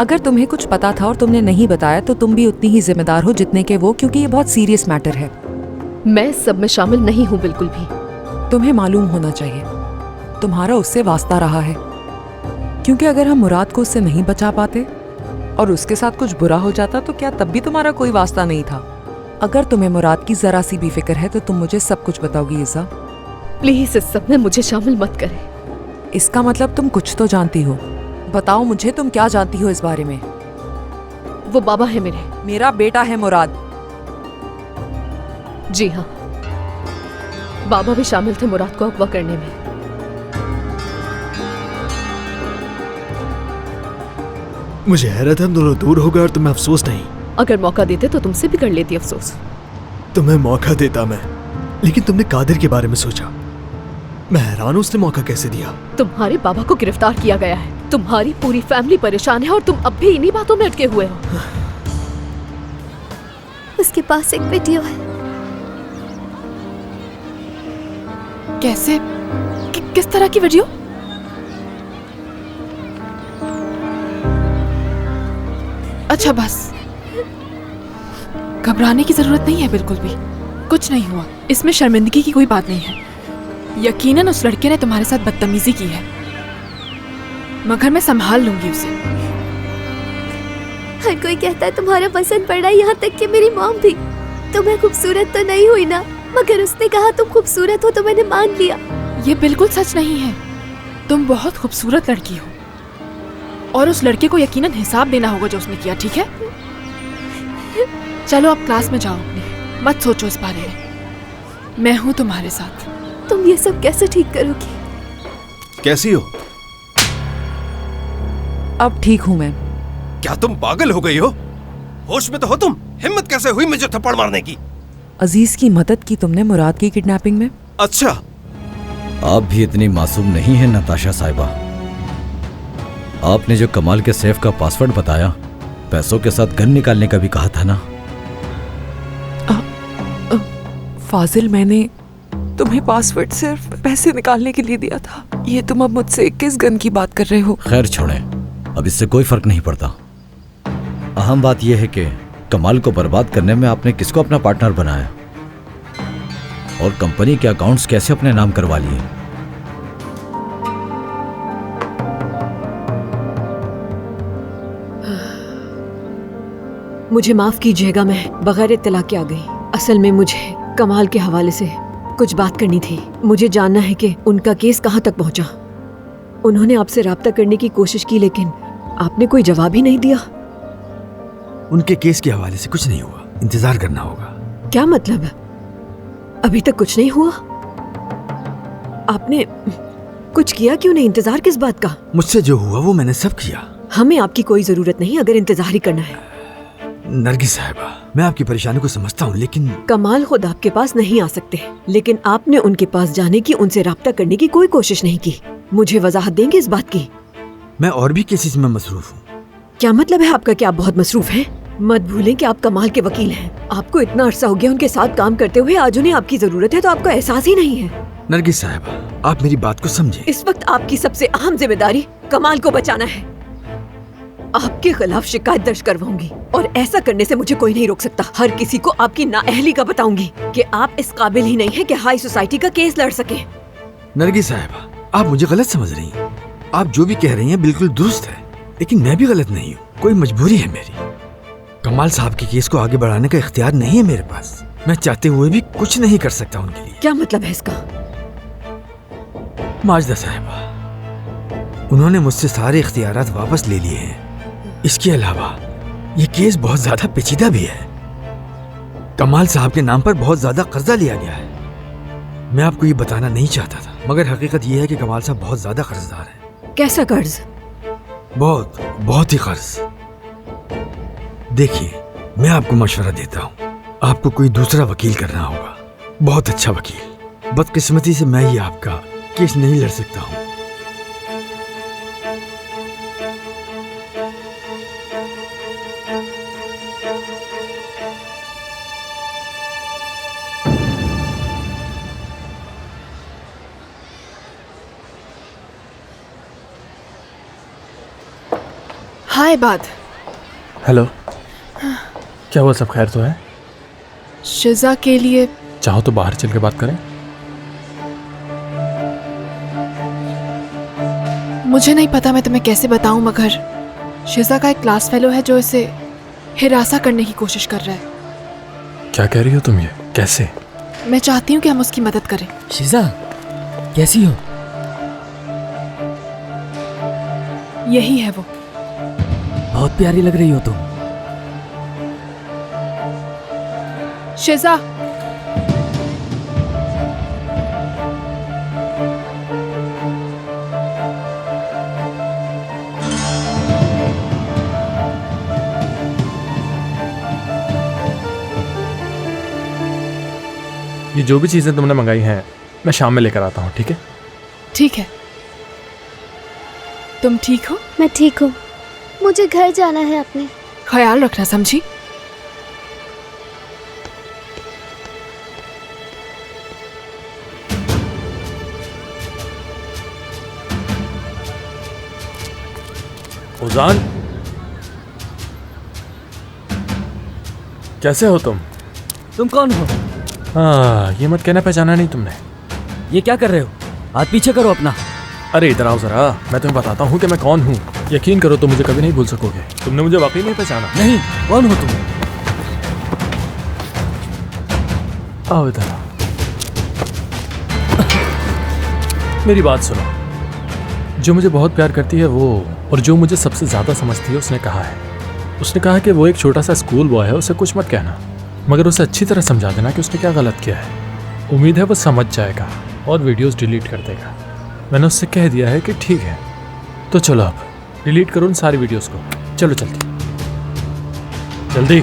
अगर तुम्हें कुछ पता था और तुमने नहीं बताया तो तुम भी उतनी ही जिम्मेदार हो जितने के वो, क्योंकि ये बहुत सीरियस मैटर है। मैं सब में शामिल नहीं हूँ बिल्कुल भी। तुम्हें मालूम होना चाहिए तुम्हारा उससे वास्ता रहा है, क्योंकि अगर हम मुराद को उससे नहीं बचा पाते और उसके साथ कुछ बुरा हो जाता तो क्या तब भी तुम्हारा कोई वास्ता नहीं था? अगर तुम्हें मुराद की जरा सी भी फिक्र है तो तुम मुझे सब कुछ बताओगी इज़ा। प्लीज इस सब में मुझे शामिल मत करें। इसका मतलब तुम कुछ तो जानती हो। बताओ मुझे, तुम क्या जानती हो इस बारे में? वो बाबा है मेरे। मेरा बेटा है मुराद। जी हाँ, बाबा भी शामिल थे मुराद को अगवा करने में। मुझे हैरत है हम दोनों दूर हो गए और तुम्हें अफसोस नहीं। अगर मौका देते तो तुमसे भी कर लेती अफसोस। तुम्हें मौका देता मैं, लेकिन तुमने कादिर के बारे में सोचा। मैं हैरान हूं उसने मौका कैसे दिया। तुम्हारे बाबा को गिरफ्तार किया गया है, तुम्हारी पूरी फैमिली परेशान है और तुम अब भी इन्हीं बातों में अटके हुए हो। उसके पास एक वीडियो है। कैसे? किस तरह की वीडियो? अच्छा बस, घबराने की जरूरत नहीं है बिल्कुल भी। कुछ नहीं हुआ, इसमें शर्मिंदगी की कोई बात नहीं है। यकीनन उस लड़के ने तुम्हारे साथ बदतमीजी की है, मगर मैं संभाल लूंगी उसे। हर कोई कहता है तुम्हारा पसंद पड़ा, यहाँ तक कि मेरी मॉम भी। तुम्हें खूबसूरत तो नहीं हुई ना, मगर उसने कहा तुम खूबसूरत हो तो मैंने मान लिया। ये बिल्कुल सच नहीं है। तुम बहुत खूबसूरत लड़की हो और उस लड़के को यकीनन हिसाब देना होगा जो उसने किया, ठीक है? चलो अब क्लास में जाओ अपनी, मत सोचो इस बारे में। मैं हूँ तुम्हारे साथ। तुम ये सब कैसे ठीक करोगी? कैसी हो? अब ठीक हूँ मैं। क्या तुम पागल हो गई हो? होश में तो हो तुम? हिम्मत कैसे हुई मुझे थप्पड़ मारने की? अजीज की मदद की तुमने मुराद की किडनैपिंग में। अच्छा, आप भी इतनी मासूम नहीं है नताशा साहिबा। आपने जो कमाल के सेफ का पासवर्ड बताया, पैसों के साथ गन निकालने का भी कहा था ना? फाजिल, मैंने तुम्हें पासवर्ड सिर्फ पैसे निकालने के लिए दिया था। ये तुम अब मुझसे किस गन की बात कर रहे हो? खैर छोड़ें, अब इससे कोई फर्क नहीं पड़ता। अहम बात यह है कि कमाल को बर्बाद करने में आपने किसको अपना पार्टनर बनाया और कंपनी के अकाउंट्स कैसे अपने नाम करवा लिए। मुझे माफ कीजिएगा, मैं बगैर इत्तला के आ गई। असल में मुझे कमाल के हवाले से कुछ बात करनी थी। मुझे जानना है कि उनका केस कहाँ तक पहुंचा। उन्होंने आपसे राब्ता करने की कोशिश की लेकिन आपने कोई जवाब ही नहीं दिया। उनके केस के हवाले से कुछ नहीं हुआ, इंतजार करना होगा। क्या मतलब? अभी तक कुछ नहीं हुआ? आपने कुछ किया क्यों नहीं? इंतजार किस बात का? मुझसे जो हुआ वो मैंने सब किया। हमें आपकी कोई जरूरत नहीं अगर इंतजार ही करना है। नरगिस साहिबा, मैं आपकी परेशानी को समझता हूँ, लेकिन कमाल खुद आपके पास नहीं आ सकते, लेकिन आपने उनके पास जाने की, उनसे राब्ता करने की कोई कोशिश नहीं की। मुझे वजाहत देंगे इस बात की? मैं और भी केसेस में मसरूफ हूँ। क्या मतलब है आपका कि आप बहुत मसरूफ हैं? मत भूलें कि आप कमाल के वकील हैं। आपको इतना अरसा हो गया उनके साथ काम करते हुए, आज उन्हें आपकी जरूरत है तो आपका एहसास ही नहीं है। नरगिस साहिबा, आप मेरी बात को समझें। इस वक्त आपकी सबसे अहम जिम्मेदारी कमाल को बचाना है। आपके खिलाफ शिकायत दर्ज करवाऊंगी और ऐसा करने से मुझे कोई नहीं रोक सकता। हर किसी को आपकी नाअहली का बताऊंगी कि आप इस काबिल ही नहीं है कि हाई सोसाइटी का केस लड़ सके। नरगिस साहिबा, आप मुझे गलत समझ रही हैं। आप जो भी कह रही हैं बिल्कुल दुरुस्त है, लेकिन मैं भी गलत नहीं हूँ। कोई मजबूरी है मेरी। कमाल साहब के केस को आगे बढ़ाने का इख्तियार नहीं है मेरे पास। मैं चाहते हुए भी कुछ नहीं कर सकता उनके लिए। क्या मतलब है इसका? माजदा साहिबा, उन्होंने मुझसे सारे इख्तियारात वापस ले लिए हैं। इसके अलावा ये केस बहुत ज्यादा पेचीदा भी है। कमाल साहब के नाम पर बहुत ज्यादा कर्जा लिया गया है। मैं आपको ये बताना नहीं चाहता था, मगर हकीकत ये है कि कमाल साहब बहुत ज्यादा कर्जदार है। कैसा कर्ज? बहुत ही कर्ज। देखिए, मैं आपको मशवरा देता हूँ, आपको कोई दूसरा वकील करना होगा, बहुत अच्छा वकील। बदकिस्मती से मैं ही आपका केस नहीं लड़ सकता हूँ। हाय बात। हेलो, क्या हुआ? सब खैर तो है? शिजा के लिए चाहो तो बाहर चल के बात करें। मुझे नहीं पता मैं तुम्हें कैसे बताऊं, मगर शिजा का एक क्लास फेलो है जो इसे हिरासा करने की कोशिश कर रहा है। क्या कह रही हो तुम? ये कैसे? मैं चाहती हूँ कि हम उसकी मदद करें। शिजा, कैसी हो? यही है वो। बहुत प्यारी लग रही हो तुम। शिजा, ये जो भी चीजें तुमने मंगाई हैं मैं शाम में लेकर आता हूँ, ठीक है? ठीक है। तुम ठीक हो? मैं ठीक हूँ। मुझे घर जाना है अपने। ख्याल रखना, समझी? उजान, कैसे हो तुम? तुम कौन हो? हाँ, ये मत कहना पहचाना नहीं तुमने। ये क्या कर रहे हो? हाथ पीछे करो अपना। अरे इधर आओ जरा, मैं तुम्हें बताता हूँ कि मैं कौन हूँ। यकीन करो तुम मुझे कभी नहीं भूल सकोगे। तुमने मुझे वाकई नहीं पहचाना। नहीं, कौन हो तुम? आओ इधर आओ। मेरी बात सुनो। जो मुझे बहुत प्यार करती है वो, और जो मुझे सबसे ज्यादा समझती है, उसने कहा है कि वो एक छोटा सा स्कूल बॉय है, उसे कुछ मत कहना, मगर उसे अच्छी तरह समझा देना कि उसने क्या गलत किया है। उम्मीद है वो समझ जाएगा और वीडियोस डिलीट कर देगा। मैंने उससे कह दिया है कि ठीक है, तो चलो अब डिलीट करो उन सारी वीडियोस को। चलो जल्दी जल्दी।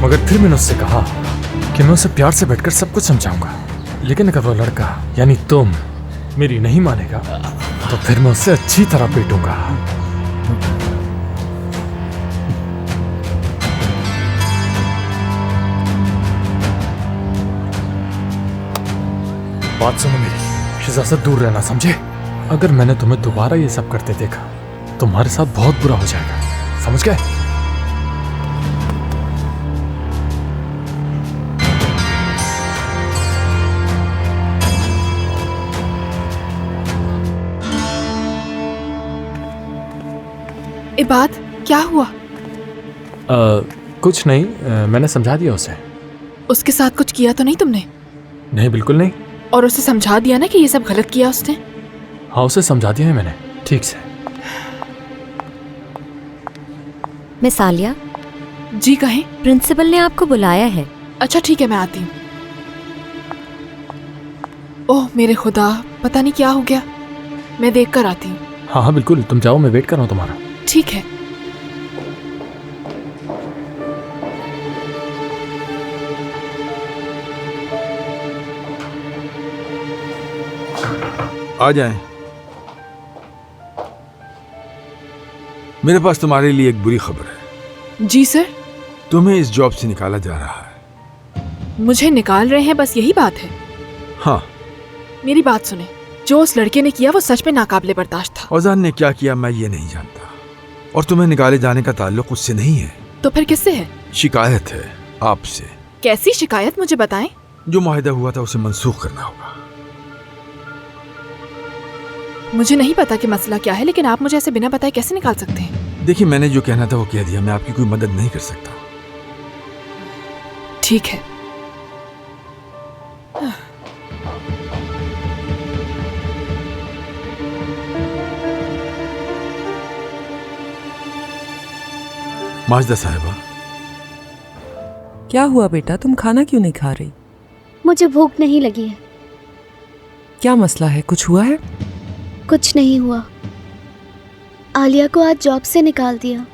मगर फिर मैंने उससे कहा कि मैं उसे प्यार से बैठकर सब कुछ समझाऊंगा, लेकिन अगर वो लड़का यानी तुम मेरी नहीं मानेगा तो फिर मैं उससे अच्छी तरह पीटूंगा। बात सुनो मेरी, शिजा से दूर रहना, समझे? अगर मैंने तुम्हें दोबारा ये सब करते देखा तुम्हारे साथ बहुत बुरा हो जाएगा, समझ गए? इबाद, क्या हुआ? कुछ नहीं, मैंने समझा दिया उसे। उसके साथ कुछ किया तो नहीं तुमने? नहीं, बिल्कुल नहीं। और उसे समझा दिया ना कि ये सब गलत किया उसने? हाँ, उसे समझा दिया है मैंने, ठीक से। मिस आलिया। जी कहें? प्रिंसिपल ने आपको बुलाया है। अच्छा ठीक है, मैं आती हूँ। ओह मेरे खुदा, पता नहीं क्या हो गया। मैं देख कर आती हूँ। हाँ हाँ बिल्कुल, तुम जाओ, मैं वेट कर रहा हूँ तुम्हारा। ठीक है। आ जाएं। मेरे पास तुम्हारे लिए एक बुरी खबर है। जी सर। तुम्हें इस जॉब से निकाला जा रहा है। मुझे निकाल रहे हैं, बस यही बात है? हाँ। मेरी बात सुने, जो उस लड़के ने किया वो सच में नाकाबिले बर्दाश्त था। औजान ने क्या किया मैं ये नहीं जानता, और तुम्हें निकाले जाने का ताल्लुक उससे नहीं है। तो फिर किससे है? शिकायत है आपसे। कैसी शिकायत, मुझे बताएं। जो मुआहिदा हुआ था उसे मंसूख करना होगा। मुझे नहीं पता कि मसला क्या है, लेकिन आप मुझे ऐसे बिना बताए कैसे निकाल सकते हैं? देखिए, मैंने जो कहना था वो कह दिया, मैं आपकी कोई मदद नहीं कर सकता। ठीक है। माजदा साहिबा। क्या हुआ बेटा, तुम खाना क्यों नहीं खा रही? मुझे भूख नहीं लगी है। क्या मसला है, कुछ हुआ है? कुछ नहीं हुआ। आलिया को आज जॉब से निकाल दिया।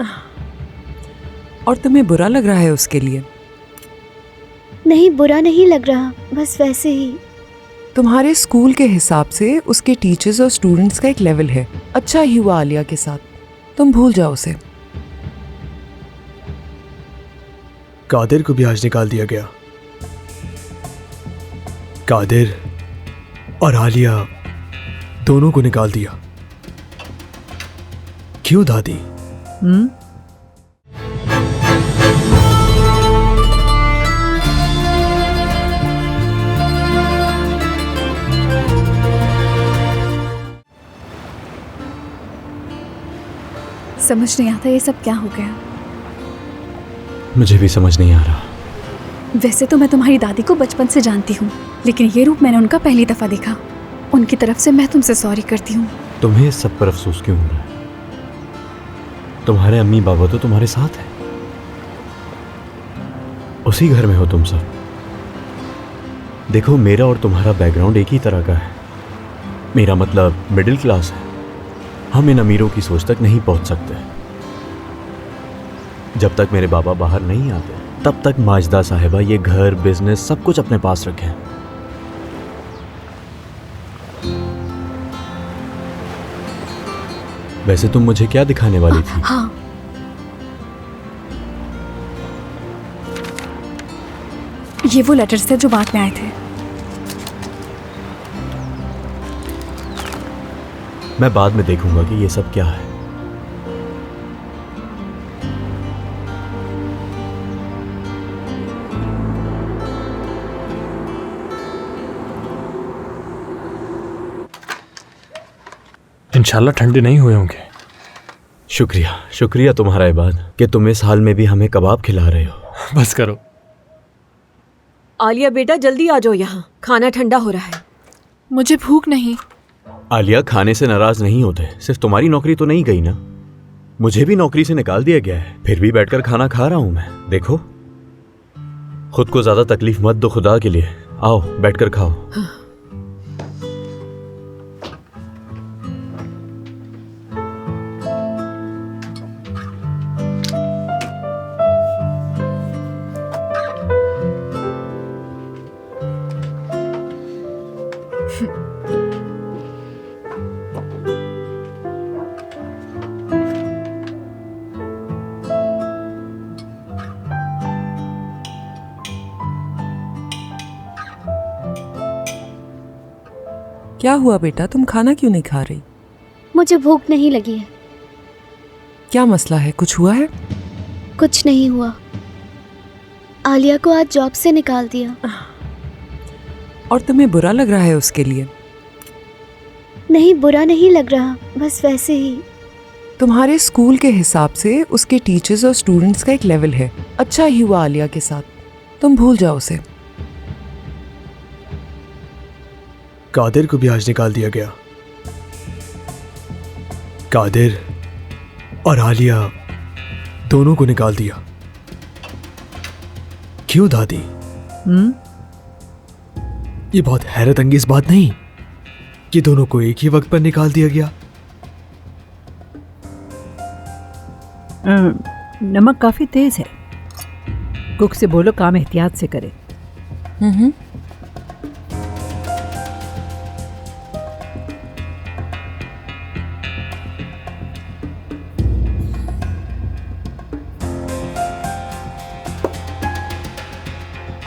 और तुम्हें बुरा लग रहा है उसके लिए? नहीं, बुरा नहीं लग रहा, बस वैसे ही। तुम्हारे स्कूल के हिसाब से उसके टीचर्स और स्टूडेंट्स का एक लेवल है। अच्छा ही हुआ आलिया के साथ। तुम भूल जाओ उसे। कादिर को भी आज निकाल दिया गया। कादिर और आलिया दोनों को निकाल दिया। क्यों दादी? समझ नहीं आता ये सब क्या हो गया। मुझे भी समझ नहीं आ रहा। वैसे तो मैं तुम्हारी दादी को बचपन से जानती हूँ, लेकिन ये रूप मैंने उनका पहली दफा देखा। उनकी तरफ से मैं तुमसे सॉरी करती हूँ। तुम्हें इस सब पर अफसोस क्यों हो रहा है? तुम्हारे अम्मी बाबा तो तुम्हारे साथ है, उसी घर में हो तुम सब। देखो, मेरा और तुम्हारा बैकग्राउंड एक ही तरह का है। मेरा मतलब मिडिल क्लास है। हम इन अमीरों की सोच तक नहीं पहुंच सकते। जब तक मेरे बाबा बाहर नहीं आते तब तक माजदा साहिबा ये घर, बिजनेस सब कुछ अपने पास रखें। वैसे तुम मुझे क्या दिखाने वाली थी? हाँ, ये वो लेटर्स थे जो बाद में आए थे। मैं बाद में देखूंगा कि ये सब क्या है। इंशाल्लाह ठंडे नहीं हुए होंगे। शुक्रिया, शुक्रिया तुम्हारा इबाद कि तुम इस हाल में भी हमें कबाब खिला रहे हो। बस करो। आलिया बेटा, जल्दी आ जाओ यहाँ, खाना ठंडा हो रहा है। मुझे भूख नहीं। आलिया, खाने से नाराज नहीं होते। सिर्फ तुम्हारी नौकरी तो नहीं गई ना? मुझे भी नौकरी से निकाल दिया गया है, फिर भी बैठकर खाना खा रहा हूं मैं। देखो, खुद को ज्यादा तकलीफ मत दो खुदा के लिए। आओ बैठकर खाओ। क्या हुआ बेटा, तुम खाना क्यों नहीं खा रही? मुझे भूख नहीं लगी है। क्या मसला है? कुछ हुआ है? कुछ नहीं हुआ। आलिया को आज जॉब से निकाल दिया। और तुम्हें बुरा लग रहा है उसके लिए? नहीं, बुरा नहीं लग रहा, बस वैसे ही। तुम्हारे स्कूल के हिसाब से उसके टीचर्स और स्टूडेंट्स का एक लेवल है। अच्छा ही हुआ आलिया के साथ, तुम भूल जाओ उसे। कादिर को भी आज निकाल दिया गया। कादिर और आलिया दोनों को निकाल दिया। क्यों दादी? ये बहुत हैरत अंगेज बात नहीं कि दोनों को एक ही वक्त पर निकाल दिया गया। नमक काफी तेज है। कुक से बोलो काम एहतियात से करे।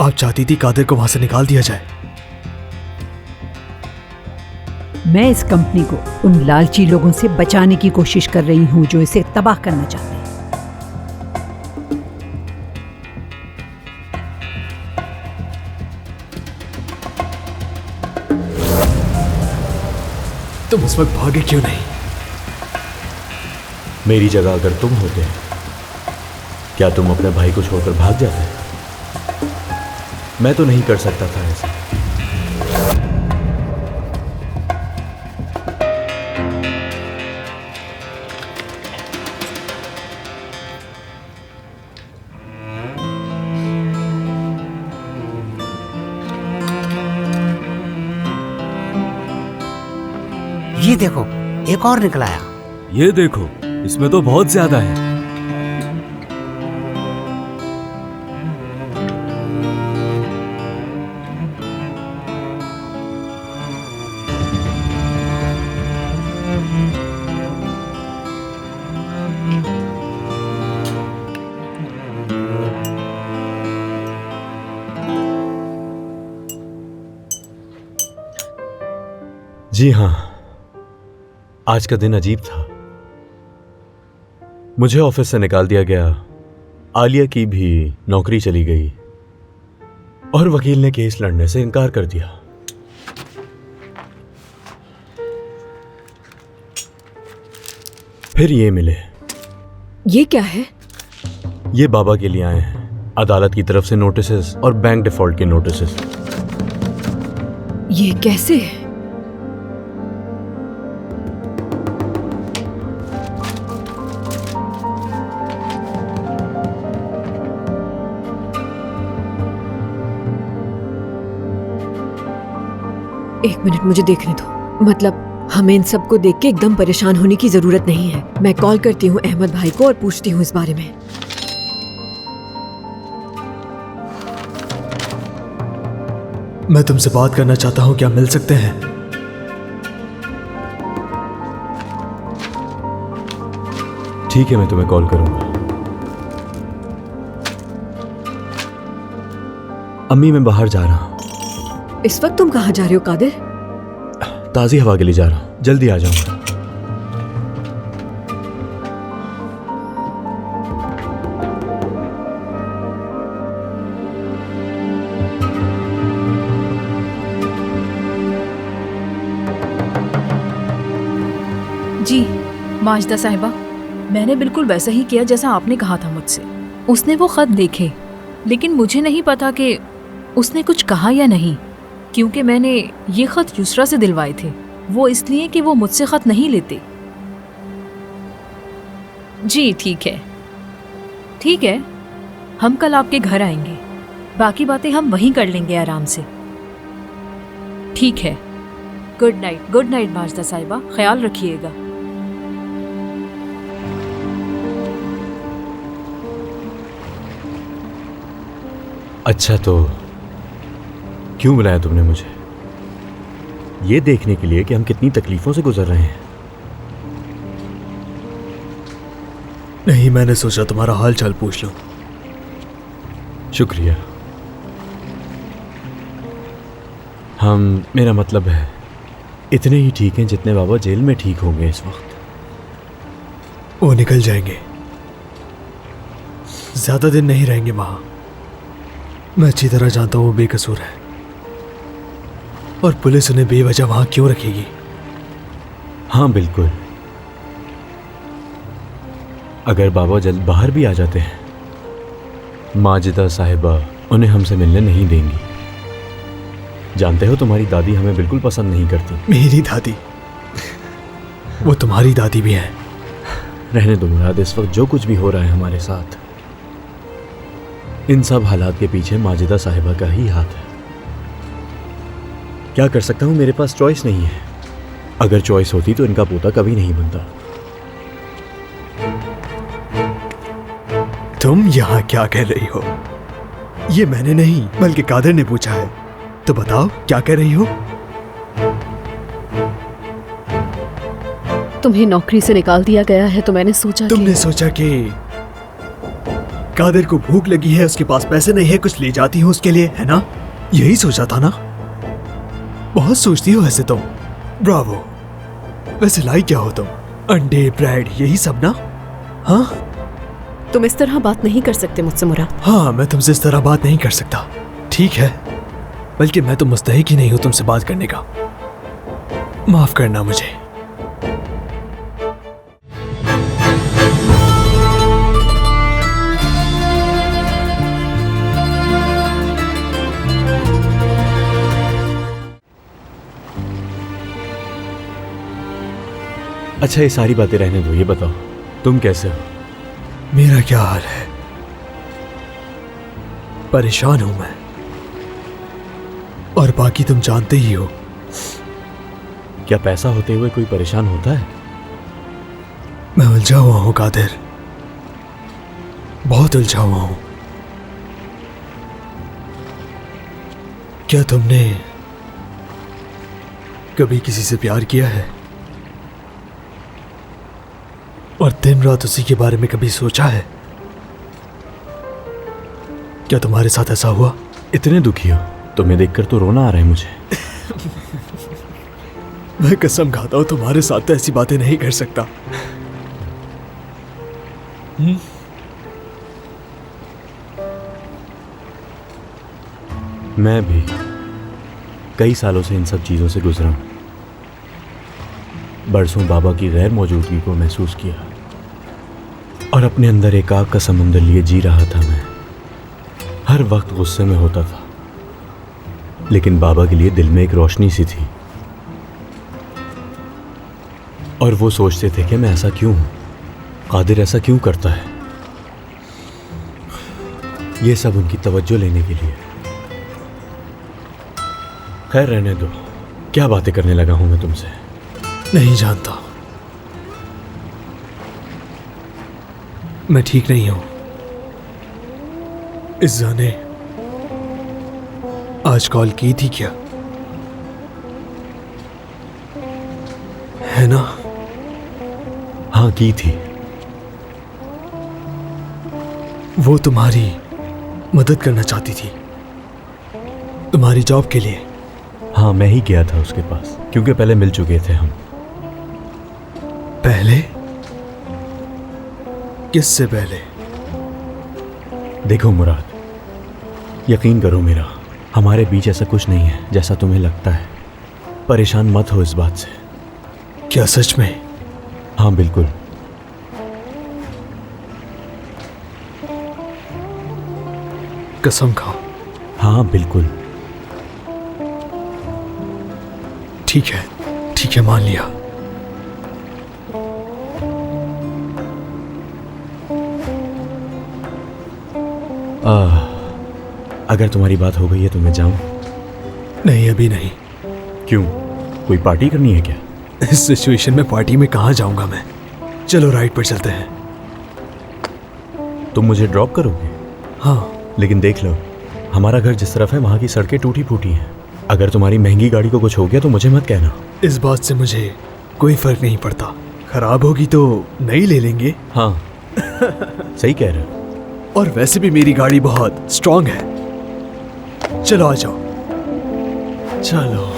आप चाहती थी कादिर को वहां से निकाल दिया जाए। मैं इस कंपनी को उन लालची लोगों से बचाने की कोशिश कर रही हूं जो इसे तबाह करना चाहते हैं। तुम उस वक्त भागे क्यों नहीं? मेरी जगह अगर तुम होते, क्या तुम अपने भाई को छोड़कर भाग जाते? मैं तो नहीं कर सकता था ऐसा। ये देखो, एक और निकल आया। ये देखो, इसमें तो बहुत ज्यादा है। जी हाँ, आज का दिन अजीब था। मुझे ऑफिस से निकाल दिया गया, आलिया की भी नौकरी चली गई और वकील ने केस लड़ने से इनकार कर दिया। फिर ये मिले। ये क्या है? ये बाबा के लिए आए हैं, अदालत की तरफ से नोटिसेस और बैंक डिफॉल्ट के नोटिसेस। ये कैसे? एक मिनट मुझे देखने दो। मतलब हमें इन सबको देख के एकदम परेशान होने की जरूरत नहीं है। मैं कॉल करती हूँ अहमद भाई को और पूछती हूँ इस बारे में। मैं तुमसे बात करना चाहता हूँ, क्या मिल सकते हैं? ठीक है, मैं तुम्हें कॉल करूंगा। अम्मी, मैं बाहर जा रहा हूं। इस वक्त तुम कहाँ जा रहे हो कादिर? ताज़ी हवा के लिए जा रहा हूं, जल्दी आ जाऊंगा। जी माजिदा साहिबा, मैंने बिल्कुल वैसा ही किया जैसा आपने कहा था मुझसे। उसने वो खत देखे, लेकिन मुझे नहीं पता कि उसने कुछ कहा या नहीं, क्योंकि मैंने ये खत युसरा से दिलवाए थे। वो इसलिए कि वो मुझसे खत नहीं लेते। जी ठीक है, ठीक है, हम कल आपके घर आएंगे। बाकी बातें हम वहीं कर लेंगे आराम से। ठीक है, गुड नाइट माजिदा साहिबा, ख्याल रखिएगा। अच्छा, तो क्यों बुलाया तुमने मुझे? ये देखने के लिए कि हम कितनी तकलीफों से गुजर रहे हैं? नहीं, मैंने सोचा तुम्हारा हाल चाल पूछ लूं। शुक्रिया। मेरा मतलब है, इतने ही ठीक हैं जितने बाबा जेल में ठीक होंगे इस वक्त। वो निकल जाएंगे, ज्यादा दिन नहीं रहेंगे वहां। मैं अच्छी तरह जानता हूं वो बेकसूर है, और पुलिस उन्हें बेवजह वहां क्यों रखेगी? हाँ बिल्कुल। अगर बाबा जल्द बाहर भी आ जाते हैं, माजिदा साहिबा उन्हें हमसे मिलने नहीं देंगी। जानते हो, तुम्हारी दादी हमें बिल्कुल पसंद नहीं करती। मेरी दादी? वो तुम्हारी दादी भी है। रहने दो मुराद, इस वक्त जो कुछ भी हो रहा है हमारे साथ, इन सब हालात के पीछे माजिदा साहिबा का ही हाथ है। क्या कर सकता हूं, मेरे पास चॉइस नहीं है। अगर चॉइस होती तो इनका पोता कभी नहीं बनता। तुम यहाँ क्या कह रही हो? ये मैंने नहीं बल्कि कादिर ने पूछा है। तो बताओ क्या कह रही हो? तुम्हें नौकरी से निकाल दिया गया है तो मैंने सोचा तुमने सोचा कि कादिर को भूख लगी है, उसके पास पैसे नहीं है, कुछ ले जाती हो उसके लिए, है ना? यही सोचा था ना? बहुत सोचती हो वैसे तुम। ब्रावो। वैसे लाई क्या हो तुम? अंडे, ब्रेड, यही सब ना? हाँ, तुम इस तरह बात नहीं कर सकते मुझसे मुराद। हाँ, मैं तुमसे इस तरह बात नहीं कर सकता। ठीक है, बल्कि मैं तो मुस्तहिक ही नहीं हूं तुमसे बात करने का। माफ करना मुझे। अच्छा, ये सारी बातें रहने दो, ये बताओ तुम कैसे हो? मेरा क्या हाल है? परेशान हूं मैं, और बाकी तुम जानते ही हो। क्या पैसा होते हुए कोई परेशान होता है? मैं उलझा हुआ हूं कादिर, बहुत उलझा हुआ हूं। क्या तुमने कभी किसी से प्यार किया है और दिन रात उसी के बारे में कभी सोचा है? क्या तुम्हारे साथ ऐसा हुआ? इतने दुखी हो? तुम्हें देखकर तो रोना आ रहा है मुझे। मैं कसम खाता हूँ तुम्हारे साथ तो ऐसी बातें नहीं कर सकता। मैं भी कई सालों से इन सब चीज़ों से गुजरा हूं। बरसों बाबा की गैर मौजूदगी को महसूस किया और अपने अंदर एक आग का समुंदर लिए जी रहा था। मैं हर वक्त गुस्से में होता था, लेकिन बाबा के लिए दिल में एक रोशनी सी थी और वो सोचते थे कि मैं ऐसा क्यों हूं, कादिर ऐसा क्यों करता है। ये सब उनकी तवज्जो लेने के लिए। खैर रहने दो, क्या बातें करने लगा हूं मैं तुमसे। नहीं जानता, मैं ठीक नहीं हूं। इज़्ज़ा ने आज कॉल की थी क्या? है ना? हाँ की थी। वो तुम्हारी मदद करना चाहती थी, तुम्हारी जॉब के लिए। हाँ मैं ही गया था उसके पास, क्योंकि पहले मिल चुके थे हम। पहले? किससे पहले? देखो मुराद, यकीन करो मेरा, हमारे बीच ऐसा कुछ नहीं है जैसा तुम्हें लगता है। परेशान मत हो इस बात से। क्या सच में? हाँ बिल्कुल। कसम खाओ। हाँ बिल्कुल। ठीक है, ठीक है, मान लिया। अगर तुम्हारी बात हो गई है तो मैं जाऊं? नहीं अभी नहीं। क्यों, कोई पार्टी करनी है क्या? इस सिचुएशन में पार्टी में कहाँ जाऊंगा मैं। चलो राइड पर चलते हैं। तुम मुझे ड्रॉप करोगे? हाँ। लेकिन देख लो, हमारा घर जिस तरफ है वहां की सड़कें टूटी फूटी हैं। अगर तुम्हारी महंगी गाड़ी को कुछ हो गया तो मुझे मत कहना। इस बात से मुझे कोई फर्क नहीं पड़ता। खराब होगी तो नई ले लेंगे। हाँ सही कह रहे हो। और वैसे भी मेरी गाड़ी बहुत स्ट्रांग है। चलो आ जाओ। चलो।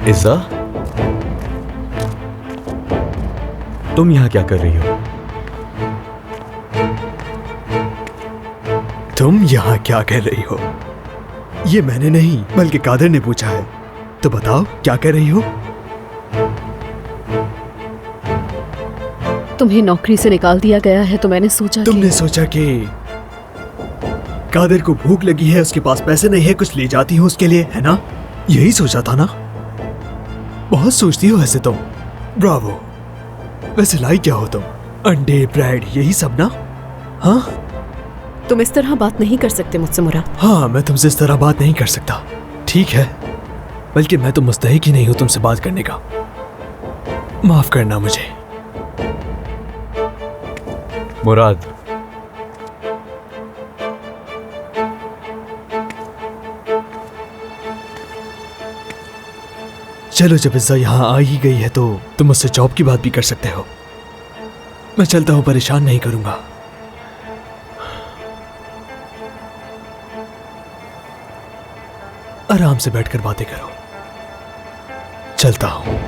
इज़्ज़ा, तुम यहाँ क्या कर रही हो? तुम यहाँ क्या कर रही हो? ये मैंने नहीं बल्कि कादर ने पूछा है। तो बताओ क्या कर रही हो? तुम्हें नौकरी से निकाल दिया गया है तो मैंने सोचा तुमने सोचा कि कादर को भूख लगी है, उसके पास पैसे नहीं है, कुछ ले जाती हो उसके लिए, है ना? यही सोचा था ना? बहुत सोचती हो वैसे तुम। ब्रावो। वैसे लाई क्या हो तुम? अंडे, ब्रेड, यही सब ना? हाँ? तुम इस तरह बात नहीं कर सकते मुझसे मुराद। हाँ, मैं तुमसे इस तरह बात नहीं कर सकता। ठीक है, बल्कि मैं तो मुस्तहिक ही नहीं हूं तुमसे बात करने का। माफ करना मुझे। मुराद, चलो जब इज़्ज़ा यहाँ आ ही गई है तो तुम मुझसे जॉब की बात भी कर सकते हो। मैं चलता हूँ, परेशान नहीं करूंगा। आराम से बैठकर बातें करो। चलता हूँ।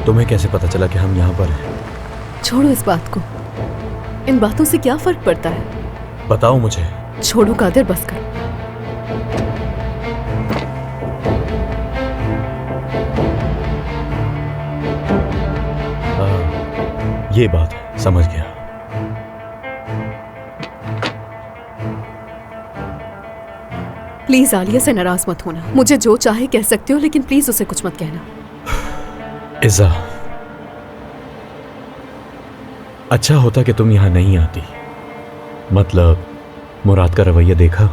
तुम्हें कैसे पता चला कि हम यहाँ पर हैं? छोड़ो इस बात को। इन बातों से क्या फर्क पड़ता है? बताओ मुझे। छोड़ो कादिर, बस कर। ये बात है, समझ गया। प्लीज आलिया से नाराज मत होना। मुझे जो चाहे कह सकते हो, लेकिन प्लीज उसे कुछ मत कहना। इज़्ज़ा, अच्छा होता कि तुम यहां नहीं आती। मतलब मुराद का रवैया देखा।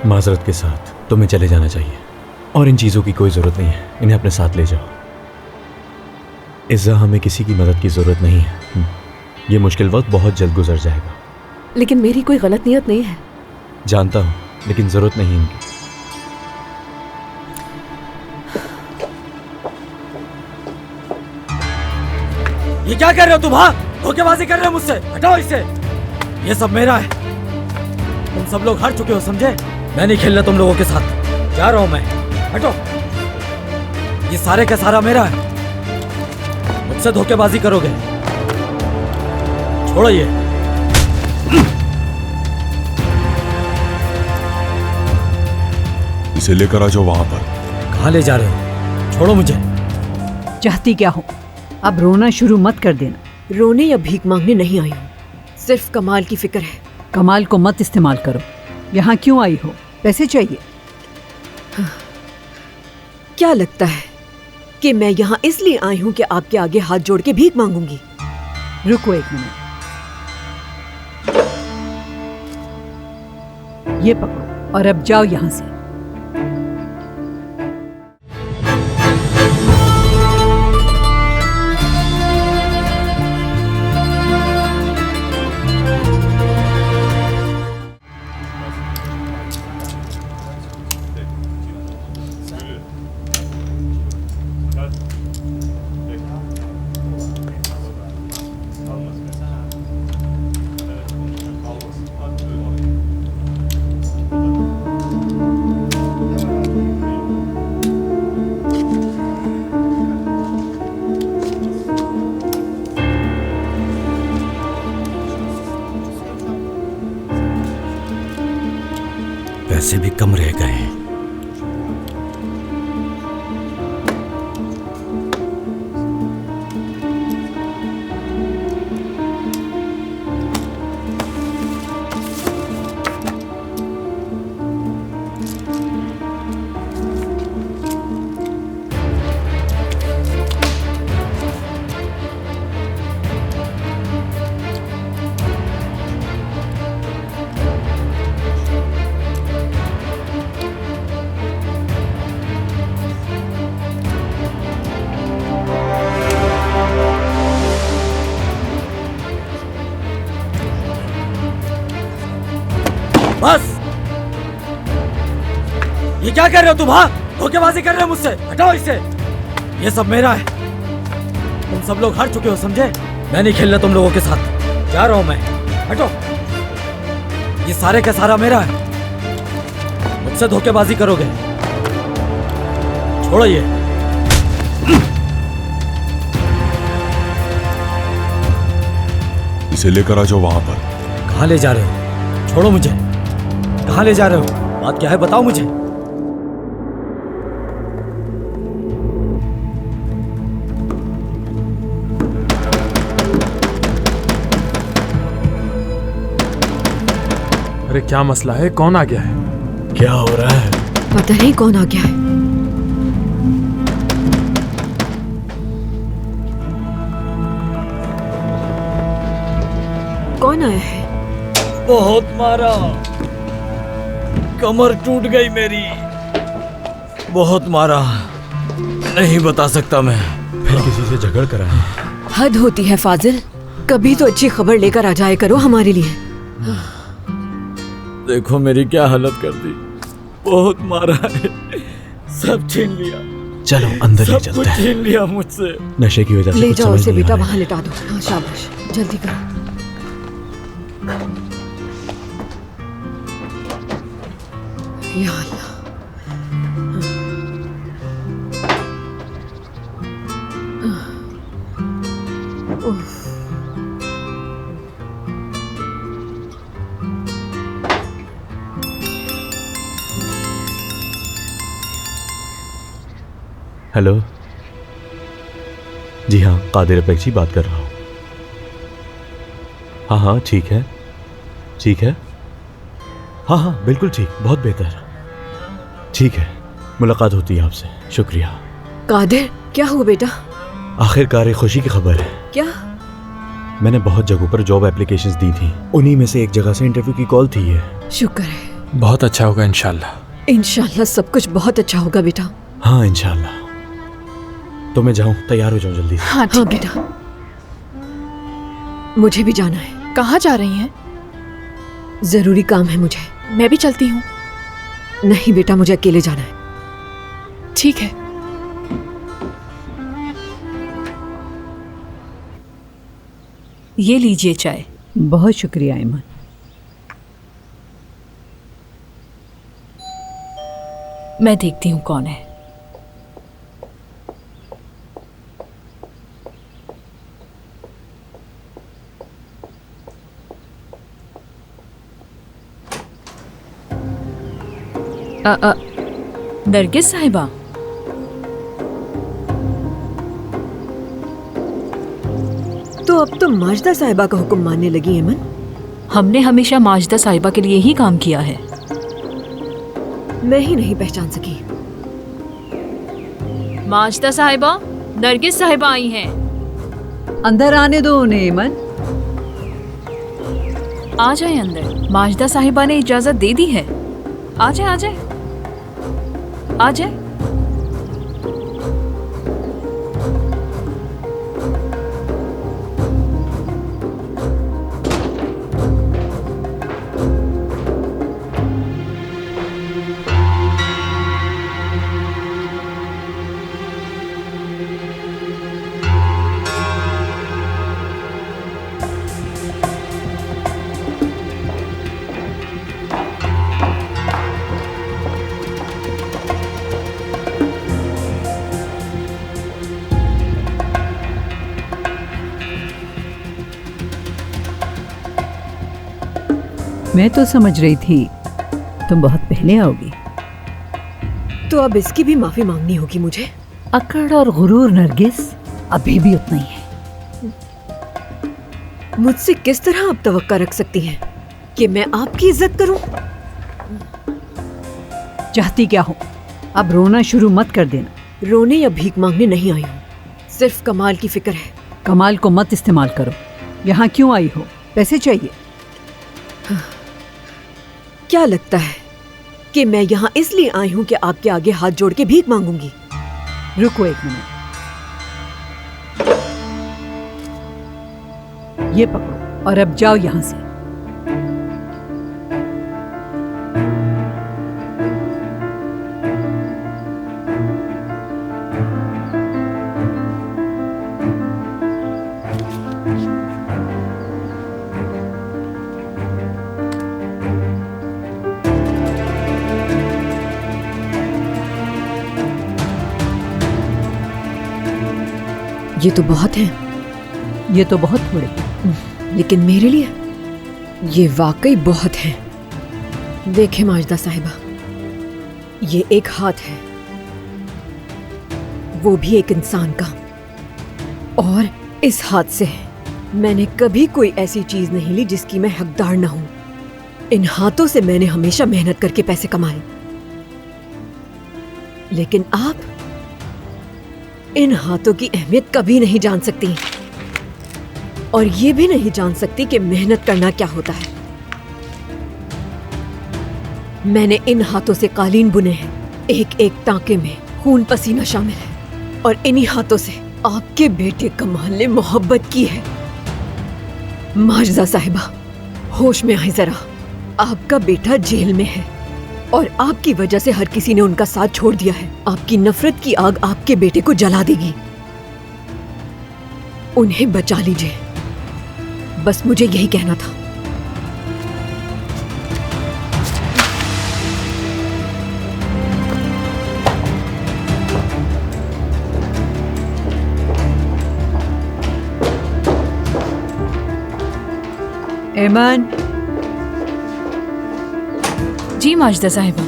माजरत के साथ तुम्हें चले जाना चाहिए और इन चीजों की कोई जरूरत नहीं है। इन्हें अपने साथ ले जाओ। इज़्ज़ा, हमें किसी की मदद की जरूरत नहीं है। ये मुश्किल वक्त बहुत जल्द गुजर जाएगा। लेकिन मेरी कोई गलत नियत नहीं है। जानता हूं, लेकिन जरूरत नहीं इनकी। ये क्या कर रहे हो तुम? हाँ, धोखेबाजी कर रहे हो मुझसे। हटाओ इसे। ये सब मेरा है। तुम सब लोग हार चुके हो, समझे? मैं नहीं खेलना तुम लोगों के साथ। जा रहा हूं मैं। हटो। ये सारे का सारा मेरा है। मुझसे धोखेबाजी करोगे? छोड़ो ये। इसे लेकर आ जाओ वहां पर। कहाँ ले जा रहे हो? छोड़ो मुझे। चाहती क्या हो? अब रोना शुरू मत कर देना। रोने या भीख मांगने नहीं आई हूँ, सिर्फ कमाल की फिक्र है। कमाल को मत इस्तेमाल करो। यहाँ क्यों आई हो? पैसे चाहिए? क्या लगता है कि मैं यहाँ इसलिए आई हूँ कि आपके आगे हाथ जोड़ के भीख मांगूंगी? रुको एक मिनट। ये पकड़ो और अब जाओ यहाँ से। पैसे भी कम रह गए हैं। बस। ये क्या कर रहे हो तुम? हाँ, धोखेबाजी कर रहे हो मुझसे। हटाओ इसे। ये सब मेरा है। तुम सब लोग हार चुके हो, समझे? मैं नहीं खेलना तुम लोगों के साथ। जा रहा हूं मैं। हटो। ये सारे का सारा मेरा है। मुझसे धोखेबाजी करोगे? छोड़ो ये। इसे लेकर आ जाओ वहां पर। कहाँ ले जा रहे हो? छोड़ो मुझे। कहाँ ले जा रहे हो? बात क्या है, बताओ मुझे। अरे क्या मसला है? कौन आ गया है? क्या हो रहा है? पता नहीं कौन आ गया है। कौन आया है? बहुत मारा। कमर टूट गई मेरी। बहुत मारा। नहीं बता सकता मैं। फिर किसी से झगड़ कर आए? हद होती है फाजिल। कभी तो अच्छी खबर लेकर आ जाया करो हमारे लिए। देखो मेरी क्या हालत कर दी। बहुत मारा है। सब छीन लिया। चलो अंदर ले सब चलते कुछ हैं। छीन लिया मुझसे। नशे की वजह से ले कुछ जाओ समझ उसे नहीं आ बेटा, रहा है। वहां लिटा दो। हाँ शाबाश, जल्दी करो। या अल्लाह। हेलो। जी हाँ, कादिर अपेक्षी बात कर रहा हूँ। हाँ हाँ ठीक है, ठीक है। हाँ हाँ बिल्कुल ठीक, बहुत बेहतर। ठीक है, मुलाकात होती है आपसे। शुक्रिया। कादिर, क्या हुआ बेटा? आखिरकार एक खुशी की खबर है। क्या? मैंने बहुत जगहों पर जॉब एप्लीकेशंस दी थी, उन्हीं में से एक जगह से इंटरव्यू की कॉल थी। ये शुक्र है। बहुत अच्छा होगा इंशाल्लाह। इंशाल्लाह सब कुछ बहुत अच्छा होगा बेटा। हाँ इंशाल्लाह। तो मैं जाऊं, तैयार हो जाऊं जल्दी से। हाँ बेटा, मुझे भी जाना है। कहाँ जा रही हैं? जरूरी काम है मुझे। मैं भी चलती हूँ। नहीं बेटा, मुझे अकेले जाना है। ठीक है। ये लीजिए चाय। बहुत शुक्रिया ऐमन। मैं देखती हूँ कौन है। नरगिस साहिबा, तो अब तो माजदा साहिबा का हुक्म मानने लगी ऐमन? हमने हमेशा माजदा साहिबा के लिए ही काम किया है। मैं ही नहीं पहचान सकी। माजदा साहिबा, नरगिस साहिबा आई हैं। अंदर आने दो उन्हें ऐमन। आ जाए अंदर। माजदा साहिबा ने इजाजत दे दी है। आ जाए, आ जाए, आ जाए। मैं तो समझ रही थी तुम बहुत पहले आओगी। तो अब इसकी भी माफी मांगनी होगी मुझे। अकड़ और गुरूर नरगिस अभी भी उतना ही है। मुझसे किस तरह आप तवक्का रख सकती हैं कि मैं आपकी इज्जत करूं? चाहती क्या हो? अब रोना शुरू मत कर देना। रोने या भीख मांगने नहीं आई हूँ, सिर्फ कमाल की फिक्र है। कमाल को मत इस्तेमाल करो। यहाँ क्यों आई हो? पैसे चाहिए? क्या लगता है कि मैं यहाँ इसलिए आई हूँ कि आपके आगे हाथ जोड़ के भीख मांगूंगी? रुको एक मिनट, ये पकड़ो और अब जाओ यहाँ से। ये तो बहुत है। ये तो बहुत थोड़े, लेकिन मेरे लिए ये वाकई बहुत है। देखे माजदा साहिबा, ये एक हाथ है, वो भी एक इंसान का, और इस हाथ से मैंने कभी कोई ऐसी चीज नहीं ली जिसकी मैं हकदार ना हूं। इन हाथों से मैंने हमेशा मेहनत करके पैसे कमाए, लेकिन आप इन हाथों की अहमियत कभी नहीं जान सकती, और ये भी नहीं जान सकती कि मेहनत करना क्या होता है। मैंने इन हाथों से कालीन बुने हैं, एक एक टांके में खून पसीना शामिल है, और इन्हीं हाथों से आपके बेटे कमाल ने मोहब्बत की है। माजदा साहिबा, होश में आए जरा। आपका बेटा जेल में है और आपकी वजह से हर किसी ने उनका साथ छोड़ दिया है। आपकी नफरत की आग आपके बेटे को जला देगी। उन्हें बचा लीजिए, बस मुझे यही कहना था। ऐमन। जी माजदा साहिबा।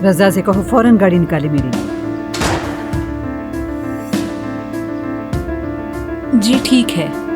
रजा से कहो फौरन गाड़ी निकाले मेरी। जी ठीक है।